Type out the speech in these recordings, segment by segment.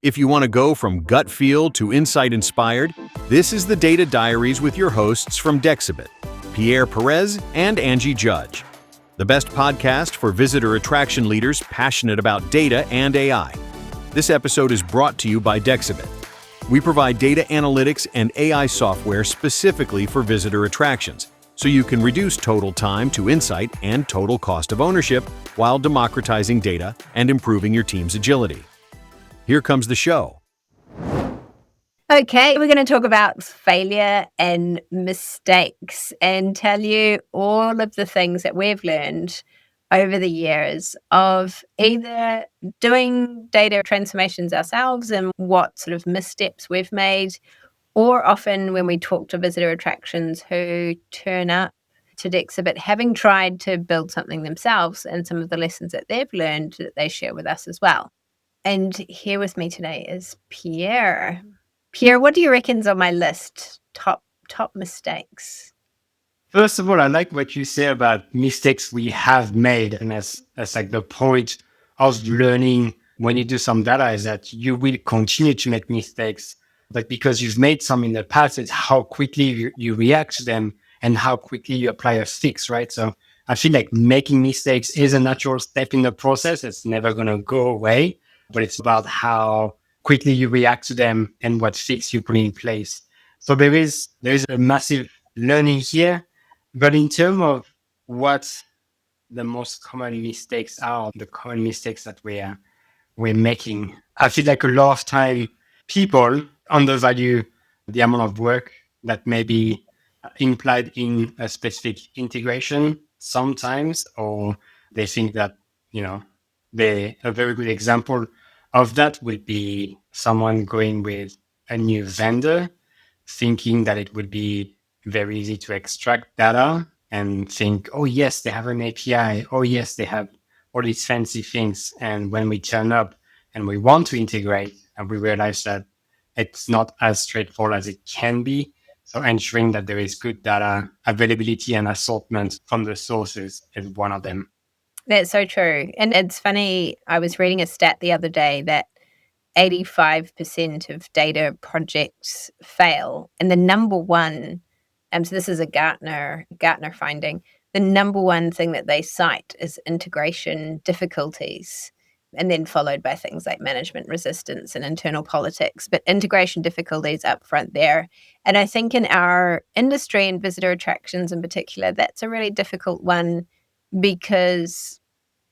If you want to go from gut feel to insight inspired, this is the Data Diaries with your hosts from Dexibit, Pierre Perez and Angie Judge. The best podcast for visitor attraction leaders passionate about data and AI. This episode is brought to you by Dexibit. We provide data analytics and AI software specifically for visitor attractions, so you can reduce total time to insight and total cost of ownership while democratizing data and improving your team's agility. Here comes the show. Okay, we're going to talk about failure and mistakes and tell you all of the things that we've learned over the years of either doing data transformations ourselves and what sort of missteps we've made, or often when we talk to visitor attractions who turn up to Dexibit having tried to build something themselves and some of the lessons that they've learned that they share with us as well. And here with me today is Pierre. Pierre, what do you reckon's on my list? Top mistakes. First of all, I like what you say about mistakes we have made. And that's like the point of learning when you do some data is that you will continue to make mistakes. But because you've made some in the past, it's how quickly you react to them and how quickly you apply a fix, right? So I feel like making mistakes is a natural step in the process. It's never going to go away, but it's about how quickly you react to them and what fix you put in place. So there is a massive learning here. But in terms of what the most common mistakes are, the common mistakes that we're making, I feel like a lot of time people undervalue the amount of work that may be implied in a specific integration sometimes, or they think that, a very good example of that would be someone going with a new vendor, thinking that it would be very easy to extract data and think, oh, yes, they have an API. Oh, yes, they have all these fancy things. And when we turn up and we want to integrate, and we realize that it's not as straightforward as it can be. So ensuring that there is good data availability and assortment from the sources is one of them. That's so true. And it's funny, I was reading a stat the other day that 85% of data projects fail. And the number one, so this is a Gartner finding, the number one thing that they cite is integration difficulties, and then followed by things like management resistance and internal politics. But integration difficulties up front there. And I think in our industry and visitor attractions in particular, that's a really difficult one because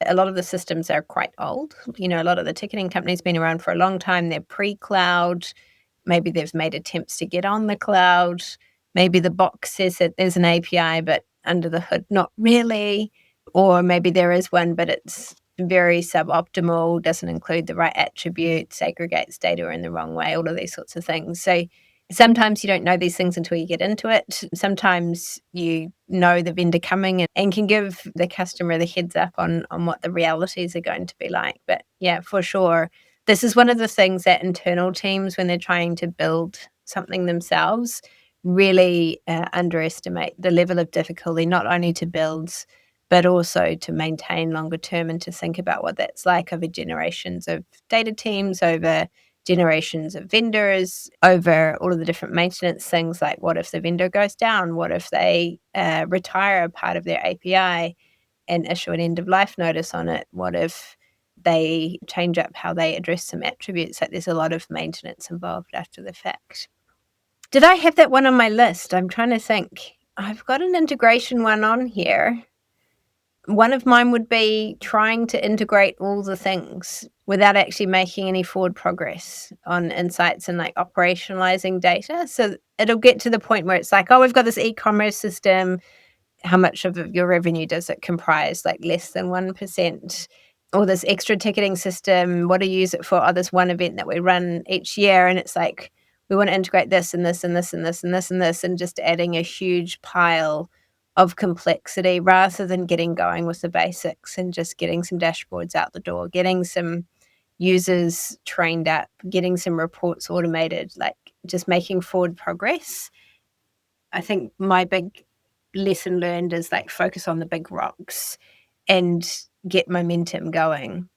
a lot of the systems are quite old. A lot of the ticketing companies been around for a long time. They're pre-cloud. Maybe they've made attempts to get on the cloud. Maybe the box says that there's an API, but under the hood, not really. Or maybe there is one, but it's very suboptimal, doesn't include the right attributes, segregates data in the wrong way, all of these sorts of things. So sometimes you don't know these things until you get into it. Sometimes you know the vendor coming and can give the customer the heads up on what the realities are going to be like. But yeah, for sure, this is one of the things that internal teams, when they're trying to build something themselves, really underestimate the level of difficulty, not only to build, but also to maintain longer term and to think about what that's like over generations of data teams, over generations of vendors, over all of the different maintenance things, like what if the vendor goes down? What if they retire a part of their API and issue an end of life notice on it? What if they change up how they address some attributes? Like there's a lot of maintenance involved after the fact. Did I have that one on my list? I'm trying to think. I've got an integration one on here. One of mine would be trying to integrate all the things without actually making any forward progress on insights and like operationalizing data. So it'll get to the point where it's like, oh, we've got this e-commerce system. How much of your revenue does it comprise? Like less than 1%. Or this extra ticketing system, what do you use it for? Oh, this one event that we run each year. And it's like, we want to integrate this and this and this and this and this and this, and just adding a huge pile of complexity rather than getting going with the basics and just getting some dashboards out the door, getting some users trained up, getting some reports automated, like just making forward progress. I think my big lesson learned is like focus on the big rocks and get momentum going.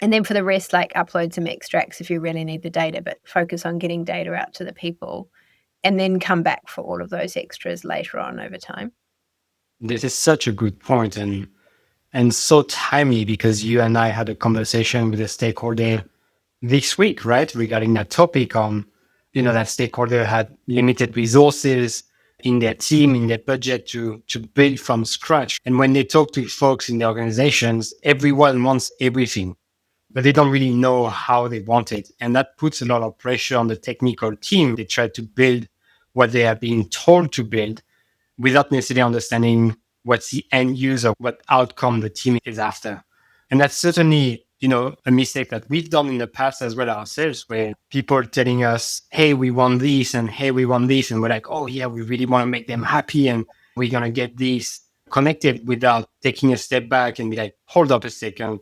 And then for the rest, like upload some extracts if you really need the data, but focus on getting data out to the people and then come back for all of those extras later on over time. This is such a good point and so timely because you and I had a conversation with a stakeholder this week, right? Regarding that topic on, that stakeholder had limited resources in their team, in their budget to build from scratch. And when they talk to folks in the organizations, everyone wants everything, but they don't really know how they want it. And that puts a lot of pressure on the technical team. They try to build what they are being told to build without necessarily understanding what's the end user, what outcome the team is after. And that's certainly, a mistake that we've done in the past as well ourselves, where people are telling us, hey, we want this and hey, we want this. And we're like, oh yeah, we really want to make them happy and we're going to get this connected without taking a step back and be like, hold up a second.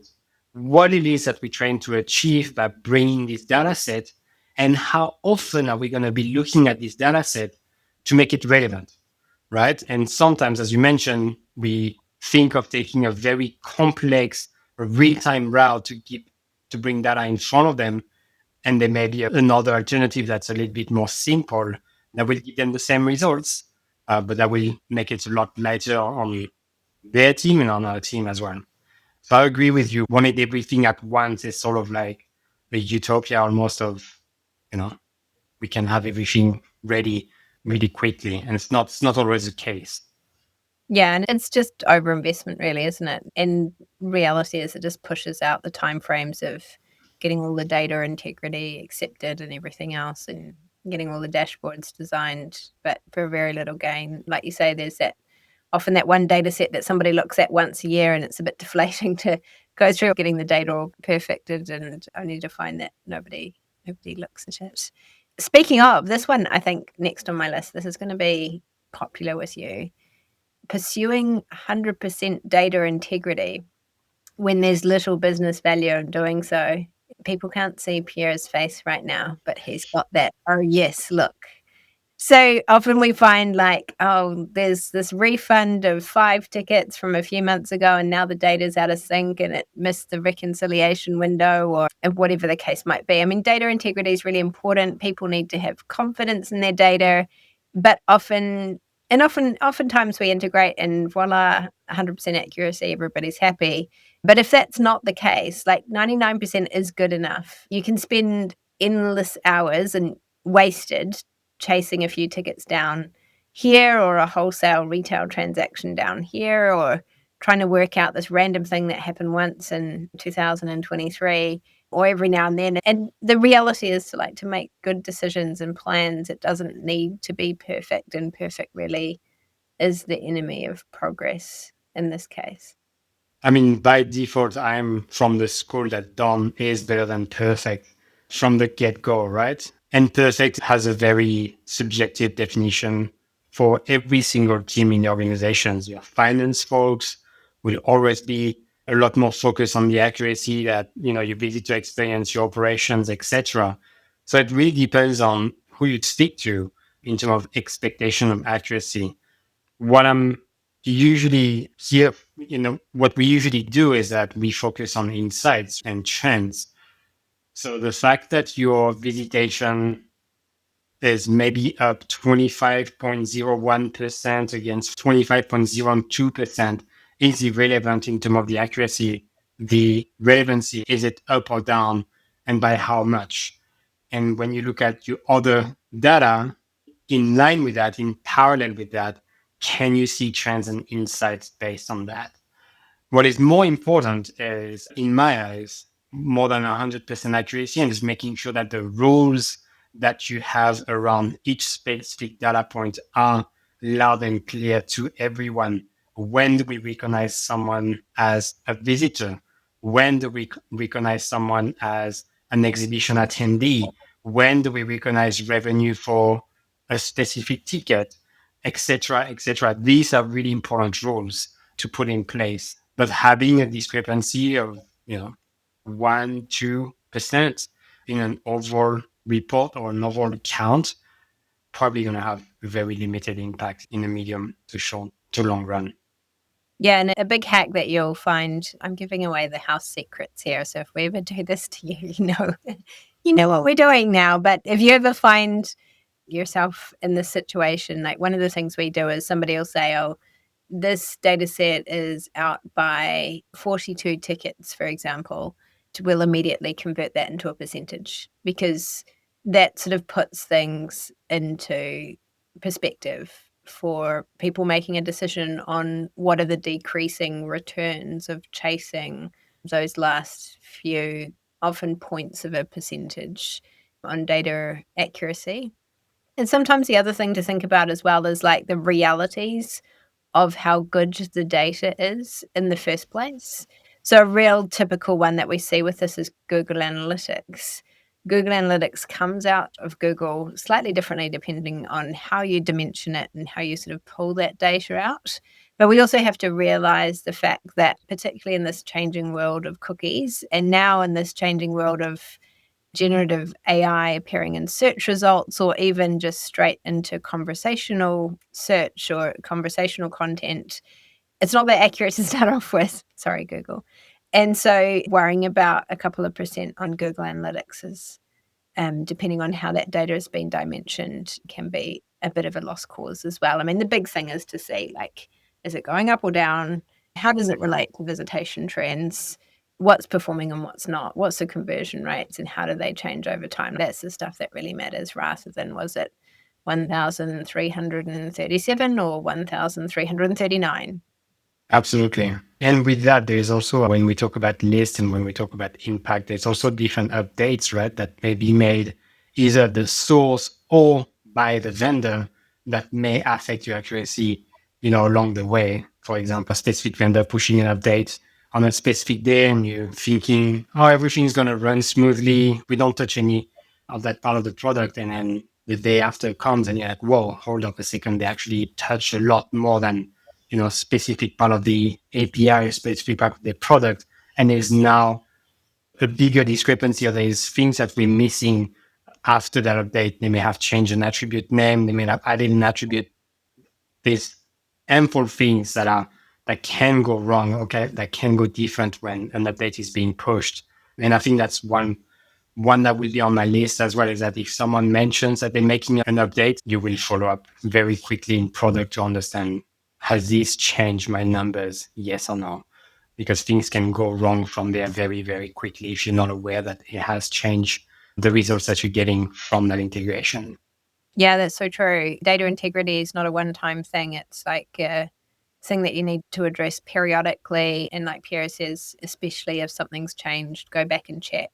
What it is that we're trying to achieve by bringing this data set and how often are we going to be looking at this data set to make it relevant? Right. And sometimes, as you mentioned, we think of taking a very complex real-time route to bring data in front of them. And there may be another alternative that's a little bit more simple that will give them the same results, but that will make it a lot lighter on their team and on our team as well. So I agree with you. Wanting everything at once is sort of like a utopia almost of, we can have everything ready really quickly. And it's not always the case. Yeah, and it's just overinvestment, really, isn't it? And reality is it just pushes out the timeframes of getting all the data integrity accepted and everything else, and getting all the dashboards designed, but for very little gain. Like you say, there's often that one data set that somebody looks at once a year, and it's a bit deflating to go through getting the data all perfected, and only to find that nobody looks at it. Speaking of this one, I think next on my list, this is going to be popular with you. Pursuing 100% data integrity when there's little business value in doing so. People can't see Pierre's face right now, but he's got that, oh yes, look. So often we find like, oh, there's this refund of 5 tickets from a few months ago and now the data's out of sync and it missed the reconciliation window or whatever the case might be. I mean, data integrity is really important. People need to have confidence in their data, but oftentimes we integrate and voila, 100% accuracy, everybody's happy. But if that's not the case, like 99% is good enough. You can spend endless hours and wasted chasing a few tickets down here or a wholesale retail transaction down here or trying to work out this random thing that happened once in 2023 or every now and then. And the reality is to make good decisions and plans. It doesn't need to be perfect, and perfect really is the enemy of progress in this case. I mean, by default, I'm from the school that done is better than perfect from the get-go, right? And perfect has a very subjective definition for every single team in the organizations. Your finance folks will always be a lot more focused on the accuracy that, your visitor experience, your operations, etc. So it really depends on who you speak to in terms of expectation of accuracy. What I'm usually here, what we usually do is that we focus on insights and trends. So the fact that your visitation is maybe up 25.01% against 25.02% is irrelevant in terms of the accuracy. The relevancy, is it up or down, and by how much? And when you look at your other data, in line with that, in parallel with that, can you see trends and insights based on that? What is more important is, in my eyes, more than 100% accuracy and is making sure that the rules that you have around each specific data point are loud and clear to everyone. When do we recognize someone as a visitor? When do we recognize someone as an exhibition attendee? When do we recognize revenue for a specific ticket, etc., etc.? These are really important rules to put in place. But having a discrepancy of 1-2% in an overall report or an overall count probably going to have very limited impact in the medium to short to long run. Yeah, and a big hack that you'll find, I'm giving away the house secrets here. So if we ever do this to you, you know what we're doing now. But if you ever find yourself in this situation, like one of the things we do is somebody will say, oh, this data set is out by 42 tickets, for example, we'll immediately convert that into a percentage because that sort of puts things into perspective for people making a decision on what are the decreasing returns of chasing those last few, often points of a percentage on data accuracy. And sometimes the other thing to think about as well is like the realities of how good the data is in the first place. So a real typical one that we see with this is Google Analytics. Google Analytics comes out of Google slightly differently depending on how you dimension it and how you sort of pull that data out. But we also have to realize the fact that, particularly in this changing world of cookies, and now in this changing world of generative AI appearing in search results or even just straight into conversational search or conversational content, it's not that accurate to start off with. Sorry, Google. And so worrying about a couple of percent on Google Analytics is, depending on how that data is being dimensioned, can be a bit of a lost cause as well. I mean, the big thing is to see, like, is it going up or down? How does it relate to visitation trends? What's performing and what's not? What's the conversion rates and how do they change over time? That's the stuff that really matters rather than was it 1,337 or 1,339? Absolutely. And with that, there's also, when we talk about list and when we talk about impact, there's also different updates, right, that may be made either the source or by the vendor that may affect your accuracy, along the way. For example, a specific vendor pushing an update on a specific day and you're thinking, oh, everything's going to run smoothly. We don't touch any of that part of the product. And then the day after comes and you're like, whoa, hold up a second. They actually touch a lot more than specific part of the API, specific part of the product. And there's now a bigger discrepancy, or there's things that we're missing after that update. They may have changed an attribute name. They may have added an attribute. There's ample things that can go wrong, okay, that can go different when an update is being pushed. And I think that's one that will be on my list as well, is that if someone mentions that they're making an update, you will follow up very quickly in product to understand, has this changed my numbers? Yes or no? Because things can go wrong from there very, very quickly if you're not aware that it has changed the results that you're getting from that integration. Yeah, that's so true. Data integrity is not a one-time thing. It's like a thing that you need to address periodically. And like Pierre says, especially if something's changed, go back and check.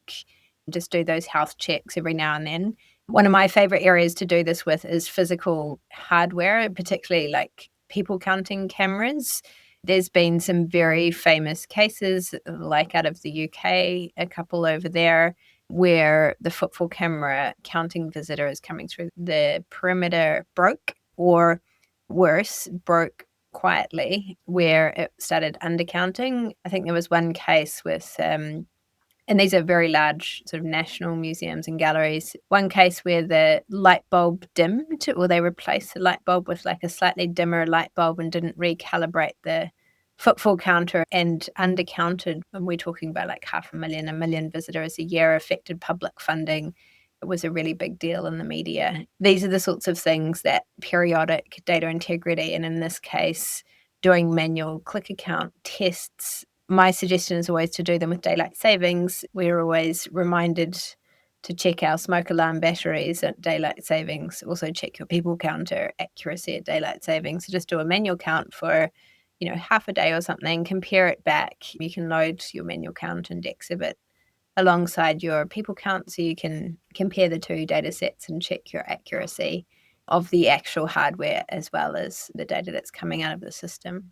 Just do those health checks every now and then. One of my favorite areas to do this with is physical hardware, particularly like people counting cameras. There's been some very famous cases, like out of the UK, a couple over there, where the footfall camera counting visitors coming through the perimeter broke, or worse, broke quietly, where it started undercounting. I think there was one case with, and these are very large sort of national museums and galleries, one case where the light bulb dimmed, or they replaced the light bulb with like a slightly dimmer light bulb and didn't recalibrate the footfall counter and undercounted. And we're talking about like 500,000, 1 million visitors a year, affected public funding. It was a really big deal in the media. These are the sorts of things that periodic data integrity, and in this case, doing manual click account tests. My suggestion is always to do them with daylight savings. We're always reminded to check our smoke alarm batteries at daylight savings. Also check your people counter accuracy at daylight savings. So just do a manual count for, half a day or something, compare it back. You can load your manual count in Dexibit alongside your people count so you can compare the two data sets and check your accuracy of the actual hardware as well as the data that's coming out of the system.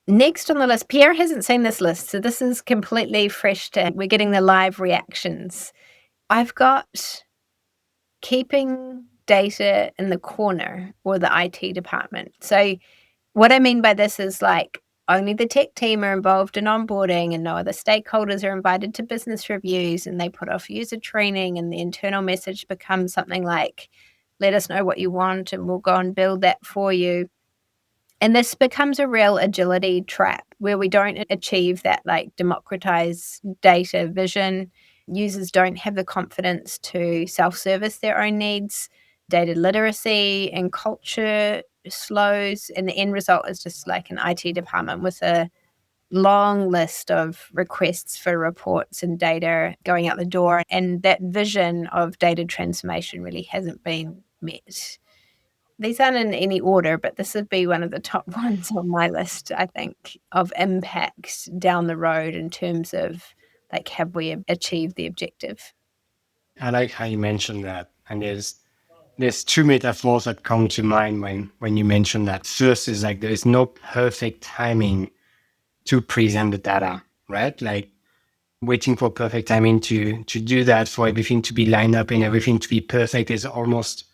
Next on the list, Pierre hasn't seen this list, so this is completely fresh to, we're getting the live reactions. I've got keeping data in the corner or the IT department. So what I mean by this is like only the tech team are involved in onboarding and no other stakeholders are invited to business reviews, and they put off user training, and the internal message becomes something like, let us know what you want and we'll go and build that for you. And this becomes a real agility trap where we don't achieve that like democratized data vision. Users don't have the confidence to self-service their own needs. Data literacy and culture slows, and the end result is just like an IT department with a long list of requests for reports and data going out the door. And that vision of data transformation really hasn't been met. These aren't in any order, but this would be one of the top ones on my list, I think, of impacts down the road in terms of like, have we achieved the objective? I like how you mentioned that. And there's two metaphors that come to mind when you mention that. First is like there is no perfect timing to present the data, right? Like waiting for perfect timing to do that, for everything to be lined up and everything to be perfect is almost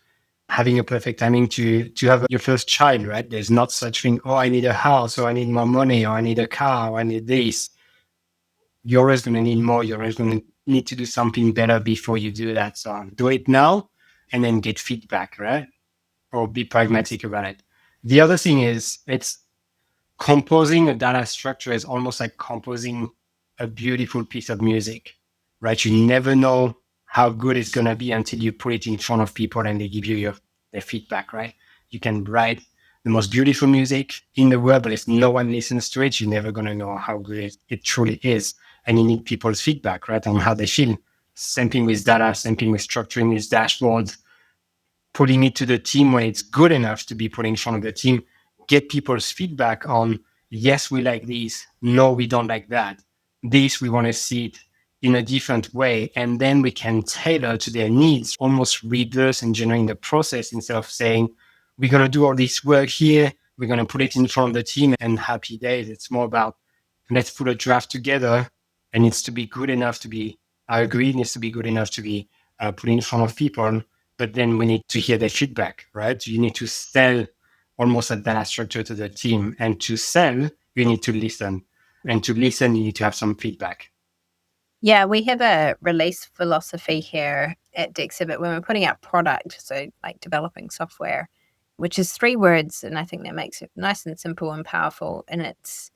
having a perfect timing to have your first child, right? There's not such thing, oh, I need a house, or I need more money, or I need a car, or I need this. You're always going to need more. You're always going to need to do something better before you do that. So do it now and then get feedback, right? Or be pragmatic about it. The other thing is it's composing a data structure is almost like composing a beautiful piece of music, right? You never know how good it's going to be until you put it in front of people and they give you their feedback, right? You can write the most beautiful music in the world, but if no one listens to it, you're never going to know how good it truly is. And you need people's feedback, right? On how they feel. Same thing with data, same thing with structuring these dashboards, putting it to the team when it's good enough to be put in front of the team, get people's feedback on, yes, we like this. No, we don't like that. This, we want to see it in a different way. And then we can tailor to their needs, almost reverse engineering the process instead of saying, we're going to do all this work here. We're going to put it in front of the team and happy days. It's more about, let's put a draft together and it's to be good enough to be, I agree, it needs to be good enough to be put in front of people. But then we need to hear their feedback, right? You need to sell almost a data structure to the team. And to sell, you need to listen. And to listen, you need to have some feedback. Yeah, we have a release philosophy here at Dexibit when we're putting out product, so like developing software, which is 3 words, and I think that makes it nice and simple and powerful. And it's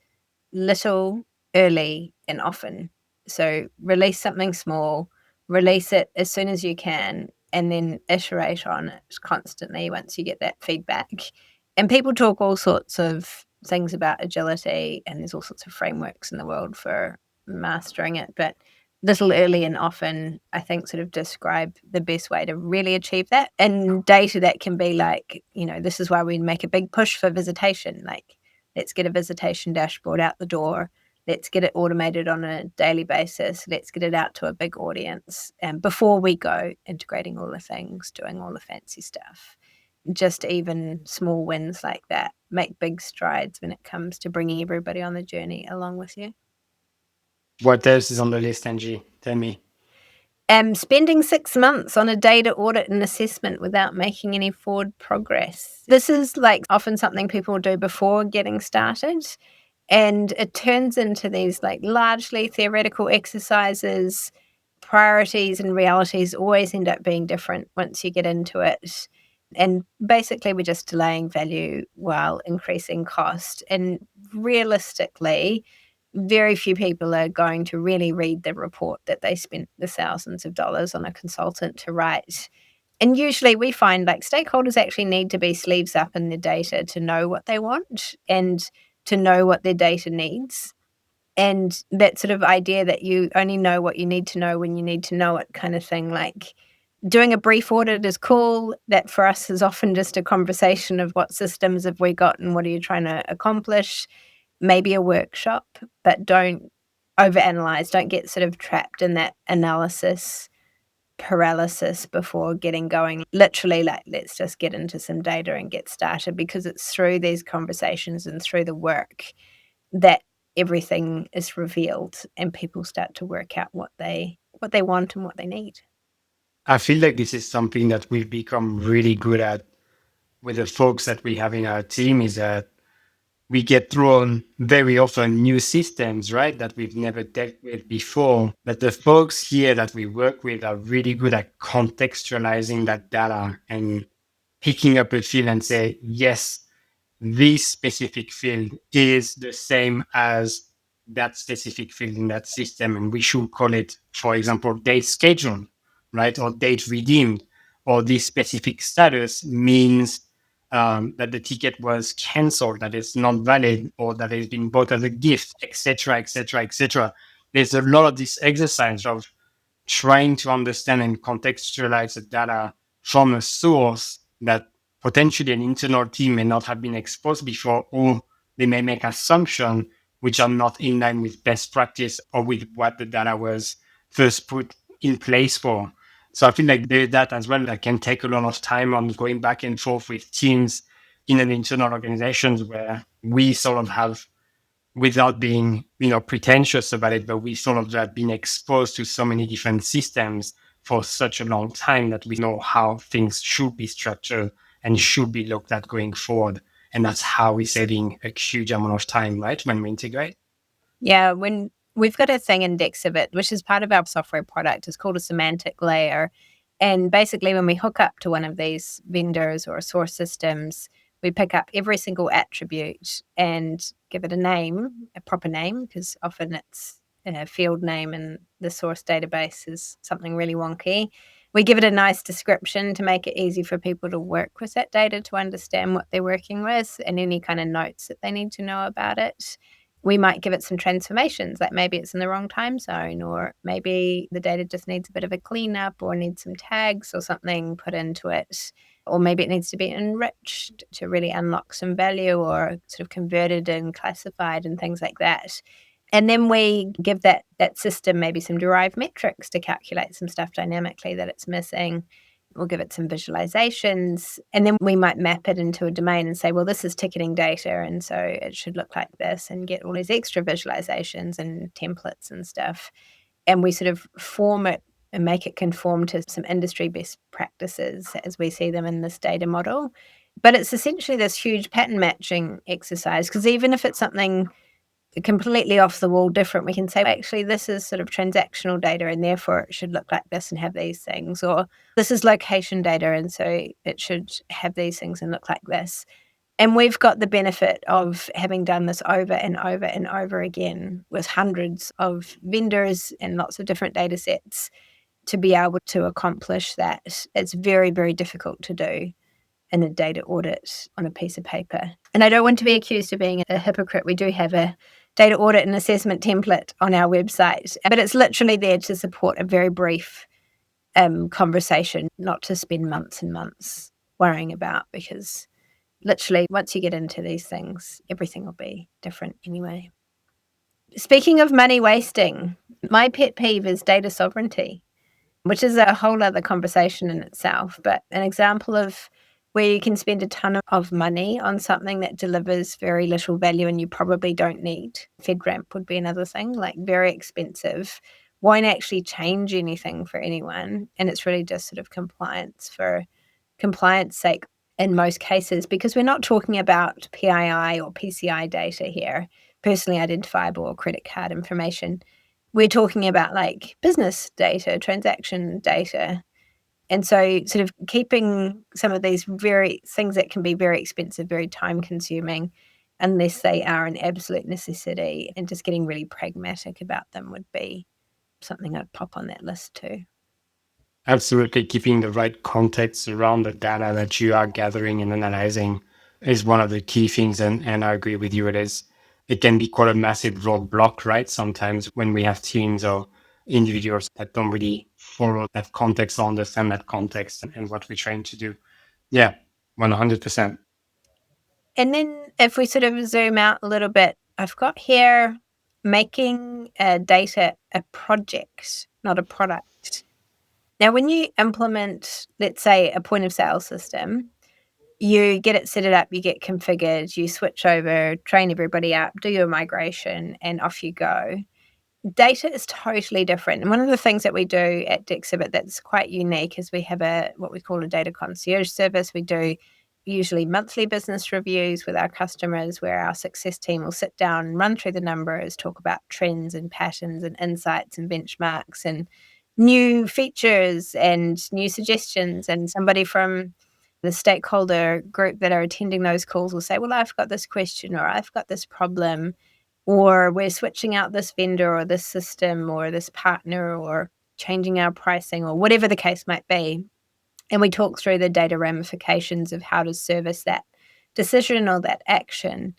little, early, and often. So release something small, release it as soon as you can, and then iterate on it constantly once you get that feedback. And people talk all sorts of things about agility, and there's all sorts of frameworks in the world for mastering it. But little, early, and often, I think, sort of describe the best way to really achieve that. And data that can be like, this is why we make a big push for visitation. Like, let's get a visitation dashboard out the door. Let's get it automated on a daily basis. Let's get it out to a big audience. And before we go integrating all the things, doing all the fancy stuff, just even small wins like that make big strides when it comes to bringing everybody on the journey along with you. What else is on the list, Angie? Tell me. Spending 6 months on a data audit and assessment without making any forward progress. This is like often something people do before getting started. And it turns into these like largely theoretical exercises. Priorities and realities always end up being different once you get into it. And basically, we're just delaying value while increasing cost. And realistically, very few people are going to really read the report that they spent the thousands of dollars on a consultant to write. And usually we find like stakeholders actually need to be sleeves up in the data to know what they want and to know what their data needs. And that sort of idea that you only know what you need to know when you need to know it kind of thing, like doing a brief audit is cool. That for us is often just a conversation of what systems have we got and what are you trying to accomplish. Maybe a workshop, but don't overanalyze. Don't get sort of trapped in that analysis paralysis before getting going. Literally, like, let's just get into some data and get started, because it's through these conversations and through the work that everything is revealed and people start to work out what they want and what they need. I feel like this is something that we've become really good at with the folks that we have in our team, is that we get thrown very often new systems, right, that we've never dealt with before. But the folks here that we work with are really good at contextualizing that data and picking up a feel and say, yes, this specific field is the same as that specific field in that system. And we should call it, for example, date scheduled, right? Or date redeemed, or this specific status means that the ticket was canceled, that it's not valid, or that it's been bought as a gift, etc., etc., etc. There's a lot of this exercise of trying to understand and contextualize the data from a source that potentially an internal team may not have been exposed before, or they may make assumptions which are not in line with best practice or with what the data was first put in place for. So I feel like there's that as well that can take a lot of time on going back and forth with teams in an internal organizations where we sort of have, without being, pretentious about it, but we sort of have been exposed to so many different systems for such a long time that we know how things should be structured and should be looked at going forward. And that's how we're saving a huge amount of time, right, when we integrate. Yeah, when we've got a thing in Dexibit, which is part of our software product, it's called a semantic layer. And basically, when we hook up to one of these vendors or source systems, we pick up every single attribute and give it a name, a proper name, because often it's a field name and the source database is something really wonky. We give it a nice description to make it easy for people to work with that data, to understand what they're working with and any kind of notes that they need to know about it. We might give it some transformations, like maybe it's in the wrong time zone, or maybe the data just needs a bit of a cleanup or needs some tags or something put into it. Or maybe it needs to be enriched to really unlock some value or sort of converted and classified and things like that. And then we give that system maybe some derived metrics to calculate some stuff dynamically that it's missing. We'll give it some visualizations, and then we might map it into a domain and say, well, this is ticketing data, and so it should look like this, and get all these extra visualizations and templates and stuff. And we sort of form it and make it conform to some industry best practices as we see them in this data model. But it's essentially this huge pattern matching exercise, because even if it's something completely off the wall different, we can say, actually, this is sort of transactional data and therefore it should look like this and have these things, or this is location data and so it should have these things and look like this. And we've got the benefit of having done this over and over and over again with hundreds of vendors and lots of different data sets to be able to accomplish that. It's very, very difficult to do in a data audit on a piece of paper. And I don't want to be accused of being a hypocrite. We do have a data audit and assessment template on our website, but it's literally there to support a very brief conversation, not to spend months and months worrying about, because literally once you get into these things, everything will be different anyway. Speaking of money wasting, my pet peeve is data sovereignty, which is a whole other conversation in itself, but an example of where you can spend a ton of money on something that delivers very little value and you probably don't need. FedRAMP would be another thing, like very expensive, won't actually change anything for anyone. And it's really just sort of compliance for compliance sake in most cases, because we're not talking about PII or PCI data here, personally identifiable or credit card information. We're talking about like business data, transaction data. And so sort of keeping some of these very things that can be very expensive, very time consuming, unless they are an absolute necessity, and just getting really pragmatic about them would be something I'd pop on that list too. Absolutely. Keeping the right context around the data that you are gathering and analyzing is one of the key things. And I agree with you. It can be quite a massive roadblock, right? Sometimes when we have teams or individuals that don't really follow that context or understand that context and what we're trying to do. Yeah, 100%. And then if we sort of zoom out a little bit, I've got here making data a project, not a product. Now, when you implement, let's say, a point of sale system, you get it set it up, you get configured, you switch over, train everybody up, do your migration, and off you go. Data is totally different. And one of the things that we do at Dexibit that's quite unique is we have what we call a data concierge service. We do usually monthly business reviews with our customers where our success team will sit down and run through the numbers, talk about trends and patterns and insights and benchmarks and new features and new suggestions. And somebody from The stakeholder group that are attending those calls will say, well, I've got this question, or I've got this problem, or we're switching out this vendor or this system or this partner, or changing our pricing, or whatever the case might be. And we talk through the data ramifications of how to service that decision or that action.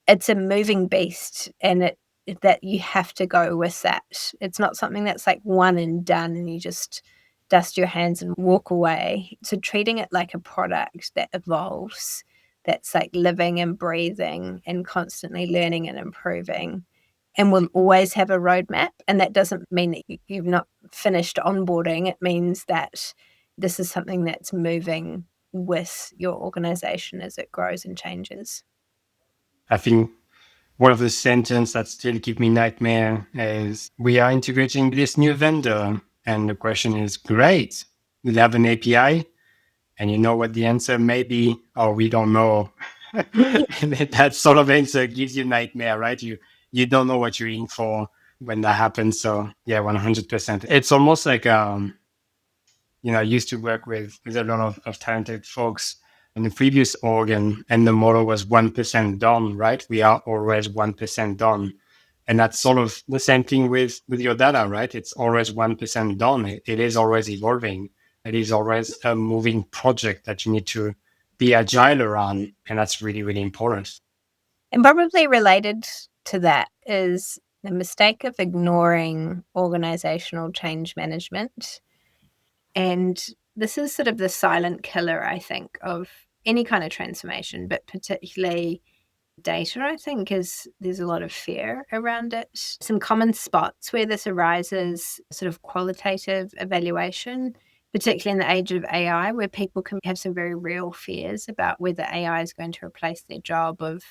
It's a moving beast, and that you have to go with that. It's not something that's like one and done and you just dust your hands and walk away. So treating it like a product that evolves, that's like living and breathing and constantly learning and improving, and will always have a roadmap. And that doesn't mean that you've not finished onboarding. It means that this is something that's moving with your organization as it grows and changes. I think one of the sentences that still give me nightmare is, we are integrating this new vendor. And the question is, great, we have an API. And you know what the answer may be? Oh, we don't know. And that sort of answer gives you nightmare, right? You don't know what you're in for when that happens. So yeah, 100%. It's almost like, I used to work with a lot of talented folks in the previous org, and the model was 1% done, right? We are always 1% done. And that's sort of the same thing with your data, right? It's always 1% done. It is always evolving. It is always a moving project that you need to be agile around. And that's really, really important. And probably related to that is the mistake of ignoring organizational change management. And this is sort of the silent killer, I think, of any kind of transformation, but particularly data, I think, is there's a lot of fear around it. Some common spots where this arises, sort of qualitative evaluation, particularly in the age of AI, where people can have some very real fears about whether AI is going to replace their job of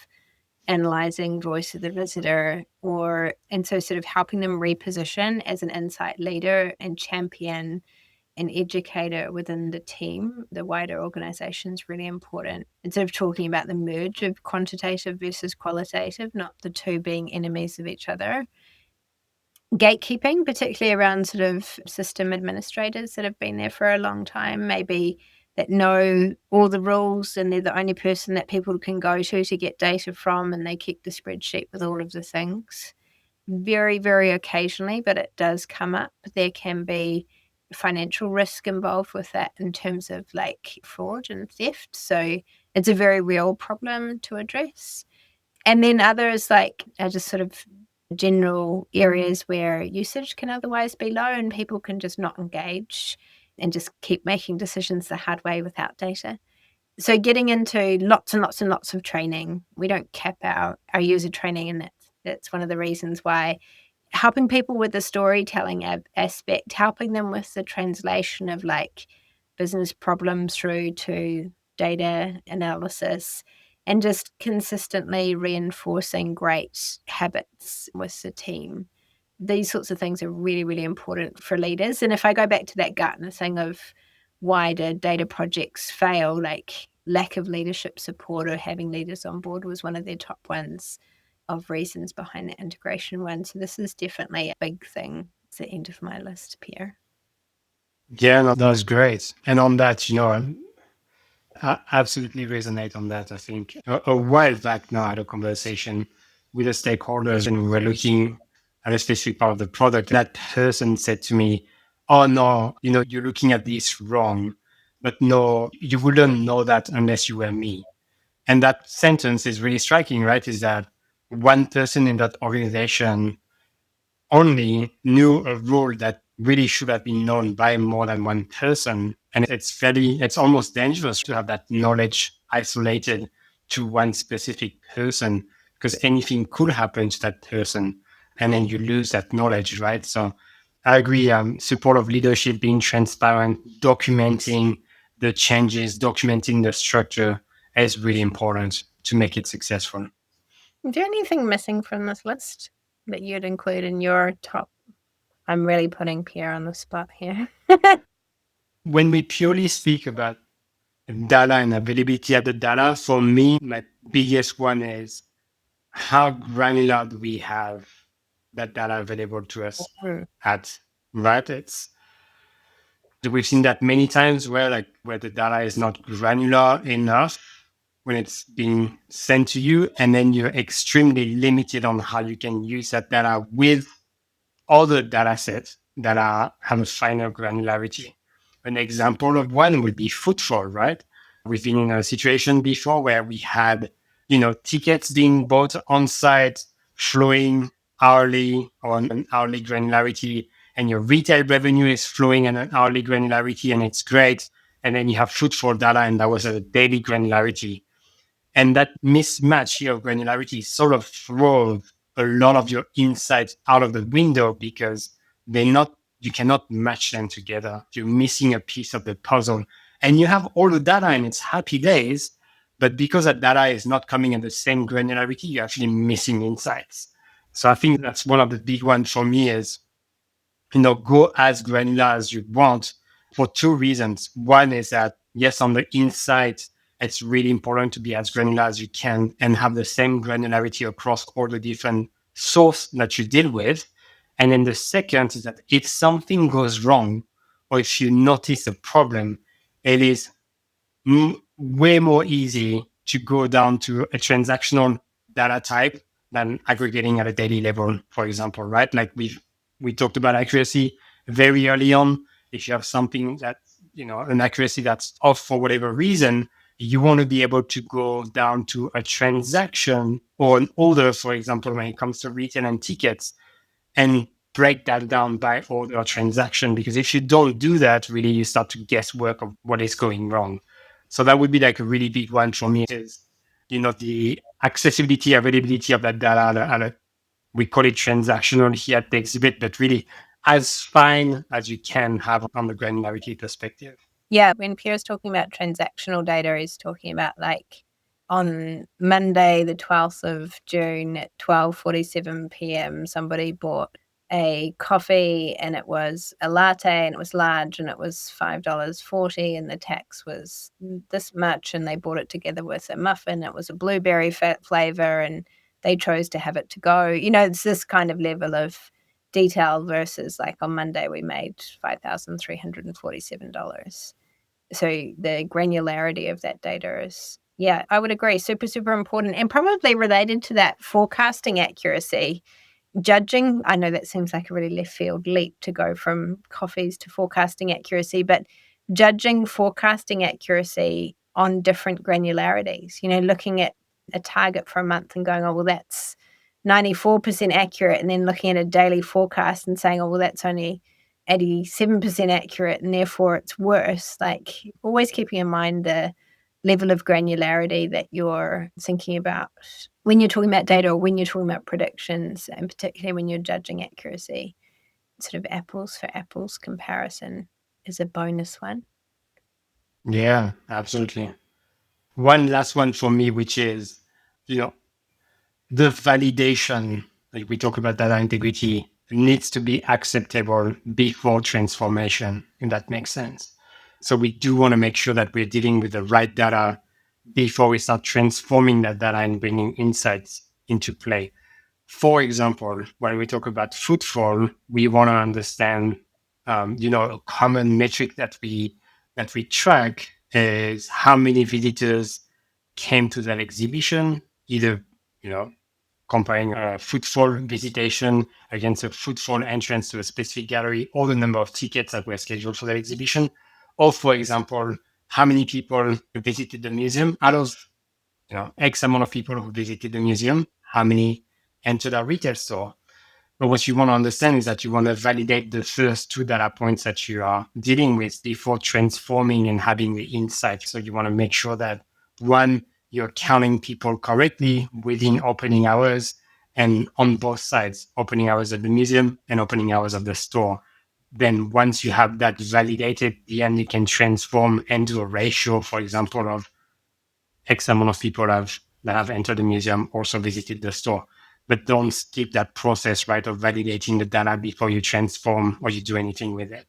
analyzing voice of the visitor, and so sort of helping them reposition as an insight leader and champion an educator within the team, the wider organization, is really important. Instead of talking about the merge of quantitative versus qualitative, not the two being enemies of each other. Gatekeeping, particularly around sort of system administrators that have been there for a long time, maybe that know all the rules and they're the only person that people can go to get data from, and they keep the spreadsheet with all of the things. Very, very occasionally, but it does come up. There can be financial risk involved with that in terms of like fraud and theft. So it's a very real problem to address. And then others like are just sort of general areas where usage can otherwise be low and people can just not engage and just keep making decisions the hard way without data. So getting into lots and lots and lots of training. We don't cap our user training, and that's one of the reasons why helping people with the storytelling aspect, helping them with the translation of like business problems through to data analysis, and just consistently reinforcing great habits with the team. These sorts of things are really, really important for leaders. And if I go back to that Gartner thing of why do data projects fail, like lack of leadership support or having leaders on board was one of their top ones of reasons behind the integration one. So this is definitely a big thing. It's the end of my list, Pierre. Yeah, no, that's great. And on that, I absolutely resonate on that. I think a while back now, I had a conversation with the stakeholders, and we were looking at a specific part of the product. That person said to me, "Oh no, you're looking at this wrong. But no, you wouldn't know that unless you were me." And that sentence is really striking, right? Is that one person in that organization only knew a rule that really should have been known by more than one person. And it's almost dangerous to have that knowledge isolated to one specific person, because anything could happen to that person and then you lose that knowledge, right? So I agree. Support of leadership, being transparent, documenting the changes, documenting the structure is really important to make it successful. Is there anything missing from this list that you'd include in your top? I'm really putting Pierre on the spot here. When we purely speak about data and availability of the data, for me, my biggest one is how granular do we have that data available to us Mm. at, right? We've seen that many times where the data is not granular enough when it's being sent to you, and then you're extremely limited on how you can use that data with other data sets that have a finer granularity. An example of one would be footfall, right? We've been in a situation before where we had, tickets being bought on site, flowing hourly or on an hourly granularity, and your retail revenue is flowing at an hourly granularity, and it's great. And then you have footfall data, and that was a daily granularity. And that mismatch here of granularity sort of throws a lot of your insights out of the window because you cannot match them together. You're missing a piece of the puzzle. And you have all the data and it's happy days, but because that data is not coming at the same granularity, you're actually missing insights. So I think that's one of the big ones for me is, go as granular as you want for two reasons. One is that, yes, on the inside, it's really important to be as granular as you can and have the same granularity across all the different source that you deal with. And then the second is that if something goes wrong or if you notice a problem, it is way more easy to go down to a transactional data type than aggregating at a daily level, for example, right? Like we talked about accuracy very early on. If you have something that, an accuracy that's off for whatever reason, you want to be able to go down to a transaction or an order, for example, when it comes to retail and tickets, and break that down by order or transaction. Because if you don't do that, really, you start to guesswork of what is going wrong. So that would be like a really big one for me is, the accessibility, availability of that data. We call it transactional here at Dexibit, but really as fine as you can have on the granularity perspective. Yeah, when Pierre's talking about transactional data, he's talking about like on Monday, the 12th of June at 12:47 p.m., somebody bought a coffee and it was a latte and it was large and it was $5.40 and the tax was this much and they bought it together with a muffin. It was a blueberry flavor and they chose to have it to go. It's this kind of level of detail versus like on Monday we made $5,347. So the granularity of that data is, yeah, I would agree, super, super important and probably related to that forecasting accuracy. Judging, I know that seems like a really left field leap to go from coffees to forecasting accuracy, but judging forecasting accuracy on different granularities, looking at a target for a month and going, oh, well, that's 94% accurate, and then looking at a daily forecast and saying, oh, well, that's only 87% accurate and therefore it's worse. Like always keeping in mind the level of granularity that you're thinking about when you're talking about data or when you're talking about predictions, and particularly when you're judging accuracy. Sort of apples for apples comparison is a bonus one. Yeah, absolutely. One last one for me, which is, the validation, like we talk about data integrity, needs to be acceptable before transformation, if that makes sense. So we do want to make sure that we're dealing with the right data before we start transforming that data and bringing insights into play. For example, when we talk about footfall, we want to understand, a common metric that we track is how many visitors came to that exhibition, either, comparing a footfall visitation against a footfall entrance to a specific gallery, or the number of tickets that were scheduled for that exhibition. Or, for example, how many people visited the museum out of, X amount of people who visited the museum, how many entered our retail store. But what you want to understand is that you want to validate the first two data points that you are dealing with before transforming and having the insight. So you want to make sure that, one, you're counting people correctly within opening hours and on both sides, opening hours at the museum and opening hours of the store. Then once you have that validated, then you can transform and do a ratio, for example, of X amount of people that have entered the museum also visited the store. But don't skip that process, right, of validating the data before you transform or you do anything with it.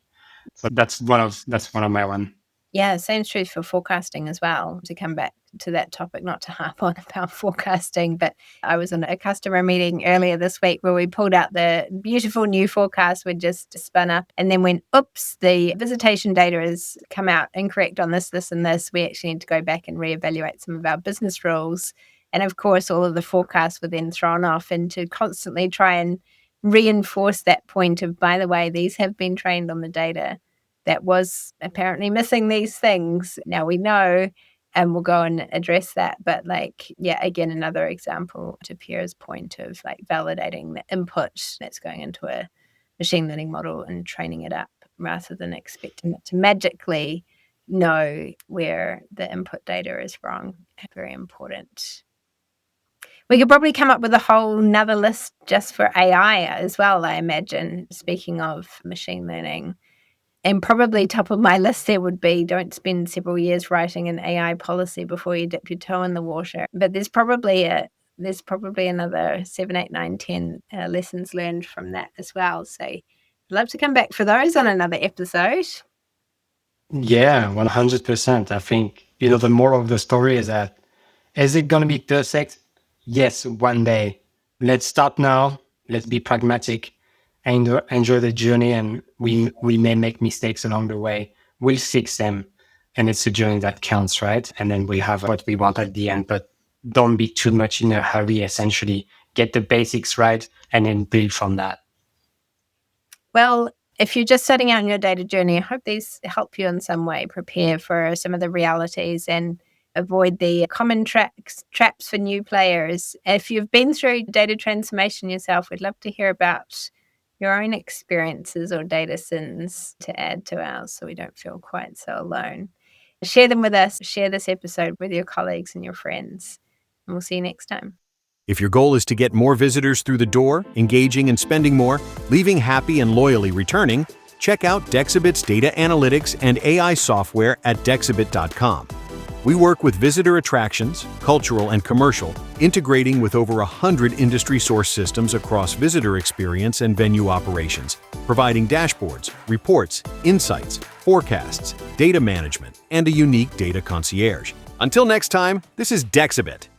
So that's one of my one. Yeah, same true for forecasting as well. To come back to that topic, not to harp on about forecasting, but I was in a customer meeting earlier this week where we pulled out the beautiful new forecast we'd just spun up and then went, oops, the visitation data has come out incorrect on this, this, and this. We actually need to go back and reevaluate some of our business rules. And of course, all of the forecasts were then thrown off, and to constantly try and reinforce that point of, by the way, these have been trained on the data that was apparently missing these things. Now we know, and we'll go and address that. But again, another example to Pierre's point of validating the input that's going into a machine learning model and training it up rather than expecting it to magically know where the input data is wrong. Very important. We could probably come up with a whole nother list just for AI as well, I imagine, speaking of machine learning. And probably top of my list there would be, don't spend several years writing an AI policy before you dip your toe in the water. But there's probably another 7, 8, 9, 10 lessons learned from that as well. So I'd love to come back for those on another episode. Yeah, 100%. I think, the moral of the story is that, is it going to be perfect? Yes, one day. Let's start now. Let's be pragmatic and enjoy the journey. And we may make mistakes along the way. We'll fix them. And it's a journey that counts, right? And then we have what we want at the end. But don't be too much in a hurry, essentially. Get the basics right and then build from that. Well, if you're just setting out on your data journey, I hope these help you in some way prepare for some of the realities and avoid the common traps for new players. If you've been through data transformation yourself, we'd love to hear about your own experiences or data sins to add to ours so we don't feel quite so alone. Share them with us. Share this episode with your colleagues and your friends. And we'll see you next time. If your goal is to get more visitors through the door, engaging and spending more, leaving happy and loyally returning, check out Dexibit's data analytics and AI software at dexibit.com. We work with visitor attractions, cultural and commercial, integrating with over 100 industry source systems across visitor experience and venue operations, providing dashboards, reports, insights, forecasts, data management, and a unique data concierge. Until next time, this is Dexibit.